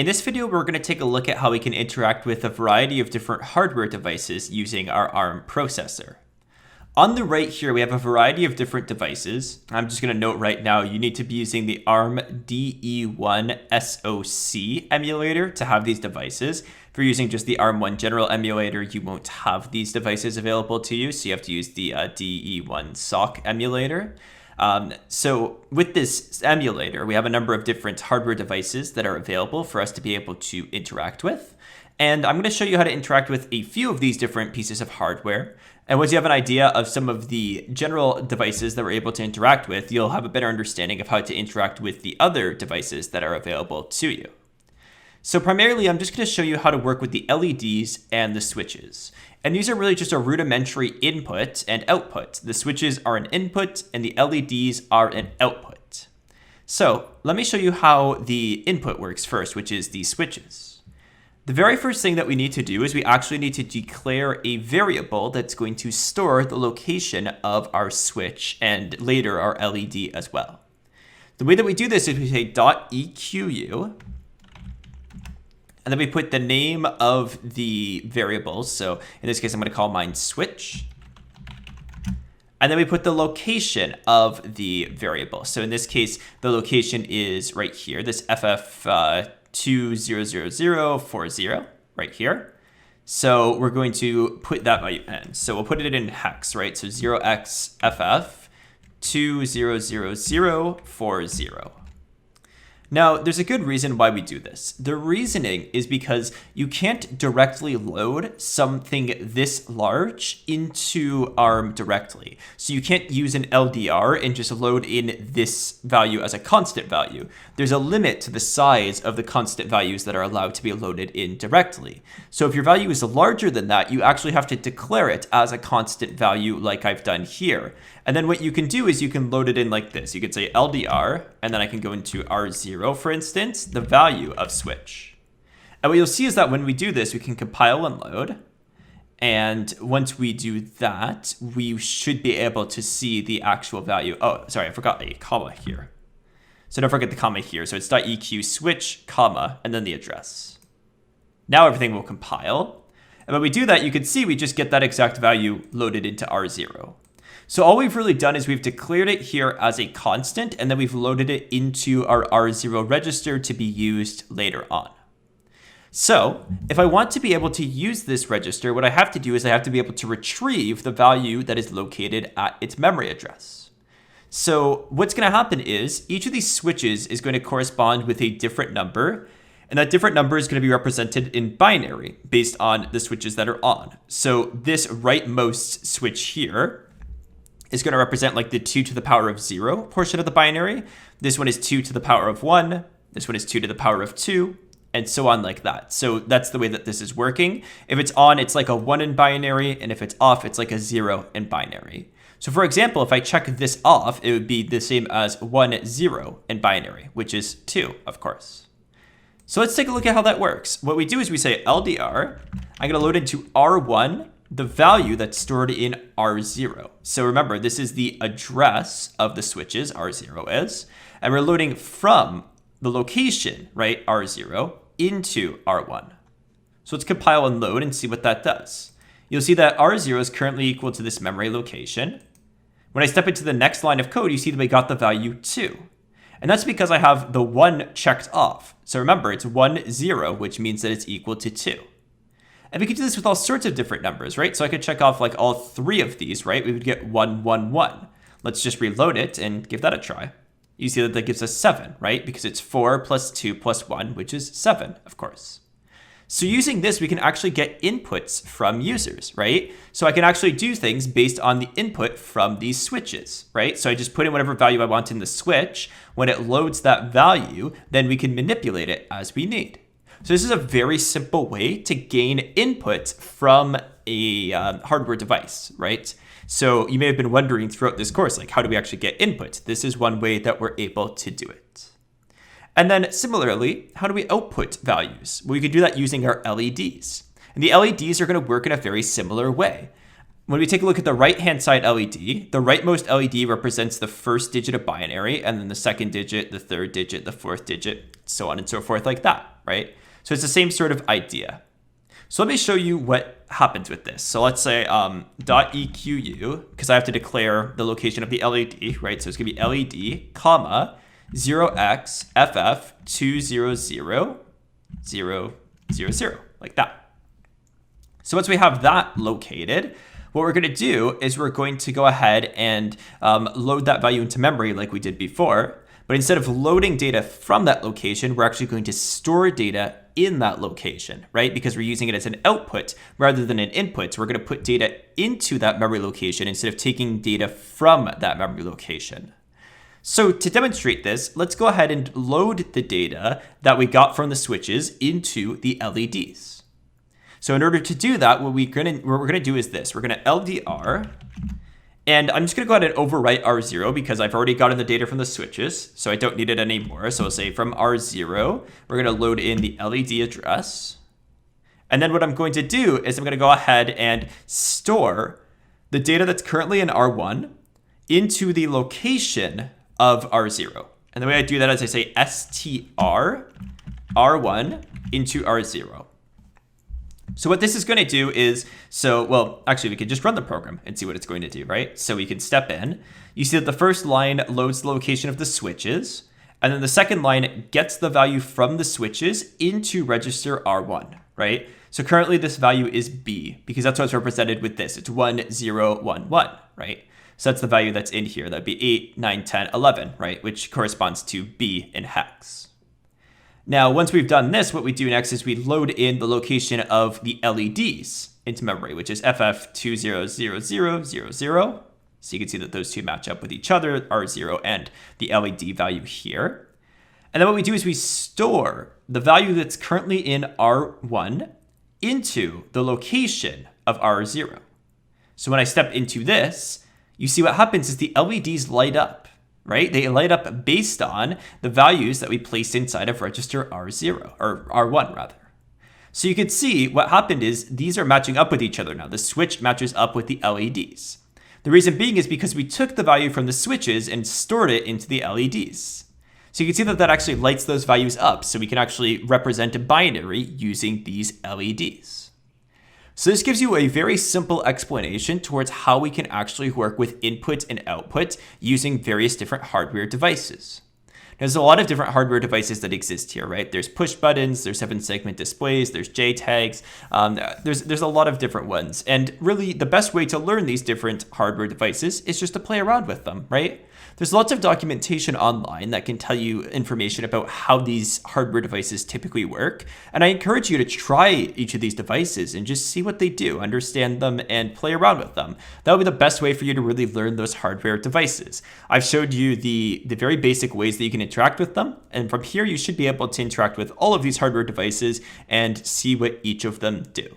In this video, we're going to take a look at how we can interact with a variety of different hardware devices using our ARM processor. On the right here, we have a variety of different devices. I'm just going to note right now, you need to be using the ARM DE1 SoC emulator to have these devices. If you're using just the ARM1 general emulator, you won't have these devices available to you, so you have to use the DE1 SoC emulator. So with this emulator, we have a number of different hardware devices that are available for us to be able to interact with. And I'm going to show you how to interact with a few of these different pieces of hardware. And once you have an idea of some of the general devices that we're able to interact with, you'll have a better understanding of how to interact with the other devices that are available to you. So primarily, I'm just going to show you how to work with the LEDs and the switches. And these are really just a rudimentary input and output. The switches are an input and the LEDs are an output. So let me show you how the input works first, which is the switches. The very first thing that we need to do is we actually need to declare a variable that's going to store the location of our switch and later our LED as well. The way that we do this is we say .equ, and then we put the name of the variables. So in this case, I'm going to call mine switch. And then we put the location of the variable. So in this case, the location is right here, this FF200040 right here. So we're going to put that value in. So we'll put it in hex, right? So 0xFF200040. Now, there's a good reason why we do this. The reasoning is because you can't directly load something this large into ARM directly. So you can't use an LDR and just load in this value as a constant value. There's a limit to the size of the constant values that are allowed to be loaded in directly. So if your value is larger than that, you actually have to declare it as a constant value like I've done here. And then what you can do is you can load it in like this. You could say LDR, and then I can go into R0, for instance, the value of switch. And what you'll see is that when we do this, we can compile and load. And once we do that, we should be able to see the actual value. Oh, sorry, I forgot a comma here. So don't forget the comma here. So it's .eq switch, comma, and then the address. Now everything will compile. And when we do that, you can see we just get that exact value loaded into R0. So all we've really done is we've declared it here as a constant, and then we've loaded it into our R0 register to be used later on. So if I want to be able to use this register, what I have to do is I have to be able to retrieve the value that is located at its memory address. So what's going to happen is each of these switches is going to correspond with a different number, and that different number is going to be represented in binary based on the switches that are on. So this rightmost switch here is going to represent like the 2 to the power of 0 portion of the binary. This one is 2 to the power of 1. This one is 2 to the power of 2, and so on like that. So that's the way that this is working. If it's on, it's like a 1 in binary, and if it's off, it's like a 0 in binary. So for example, if I check this off, it would be the same as 1, 0 in binary, which is 2, of course. So let's take a look at how that works. What we do is we say LDR. I'm going to load into R1, the value that's stored in R0. So remember, this is the address of the switches, R0 is, and we're loading from the location, right, R0, into R1. So let's compile and load and see what that does. You'll see that R0 is currently equal to this memory location. When I step into the next line of code, you see that we got the value 2. And that's because I have the 1 checked off. So remember, it's 1, 0, which means that it's equal to 2. And we could do this with all sorts of different numbers, right? So I could check off like all 3 of these, right? We would get 1, 1, 1. Let's just reload it and give that a try. You see that gives us 7, right? Because it's 4 plus 2 plus 1, which is 7, of course. So using this, we can actually get inputs from users, right? So I can actually do things based on the input from these switches, right? So I just put in whatever value I want in the switch. When it loads that value, then we can manipulate it as we need. So this is a very simple way to gain input from a hardware device, right? So you may have been wondering throughout this course, like, how do we actually get input? This is one way that we're able to do it. And then similarly, how do we output values? Well, we could do that using our LEDs. And the LEDs are going to work in a very similar way. when we take a look at the right-hand side LED, the rightmost LED represents the first digit of binary, and then the second digit, the third digit, the fourth digit, so on and so forth like that, right? So it's the same sort of idea. So let me show you what happens with this. So let's say .equ, because I have to declare the location of the LED, right? So it's going to be LED, comma, 0x FF200000, like that. So once we have that located, what we're going to do is we're going to go ahead and load that value into memory like we did before. But instead of loading data from that location, we're actually going to store data in that location, right? Because we're using it as an output rather than an input. So we're going to put data into that memory location instead of taking data from that memory location. So to demonstrate this, let's go ahead and load the data that we got from the switches into the LEDs. So in order to do that, what we're going to do is this. We're going to LDR, and I'm just going to go ahead and overwrite R0 because I've already gotten the data from the switches, so I don't need it anymore. So I'll say from R0, we're going to load in the LED address. And then what I'm going to do is I'm going to go ahead and store the data that's currently in R1 into the location of R0. And the way I do that is I say str R1 into R0. So what this is going to do is, well, actually we could just run the program and see what it's going to do, right? So we can step in. You see that the first line loads the location of the switches, and then the second line gets the value from the switches into register R1, right? So currently this value is B because that's what's represented with this. It's 1011, right? So that's the value that's in here. That'd be 8, 9, 10, 11, right? Which corresponds to B in hex. Now, once we've done this, what we do next is we load in the location of the LEDs into memory, which is FF200000. So you can see that those two match up with each other, R0 and the LED value here. And then what we do is we store the value that's currently in R1 into the location of R0. So when I step into this, you see what happens is the LEDs light up. Right? They light up based on the values that we placed inside of register R0, or R1 rather. So you can see what happened is these are matching up with each other now. The switch matches up with the LEDs. The reason being is because we took the value from the switches and stored it into the LEDs. So you can see that that actually lights those values up, so we can actually represent a binary using these LEDs. So this gives you a very simple explanation towards how we can actually work with input and output using various different hardware devices. There's a lot of different hardware devices that exist here, right? There's push buttons, there's 7-segment displays, there's JTAGs, there's a lot of different ones. And really the best way to learn these different hardware devices is just to play around with them, right? There's lots of documentation online that can tell you information about how these hardware devices typically work. And I encourage you to try each of these devices and just see what they do, understand them, and play around with them. That will be the best way for you to really learn those hardware devices. I've showed you the very basic ways that you can interact with them. And from here, you should be able to interact with all of these hardware devices and see what each of them do.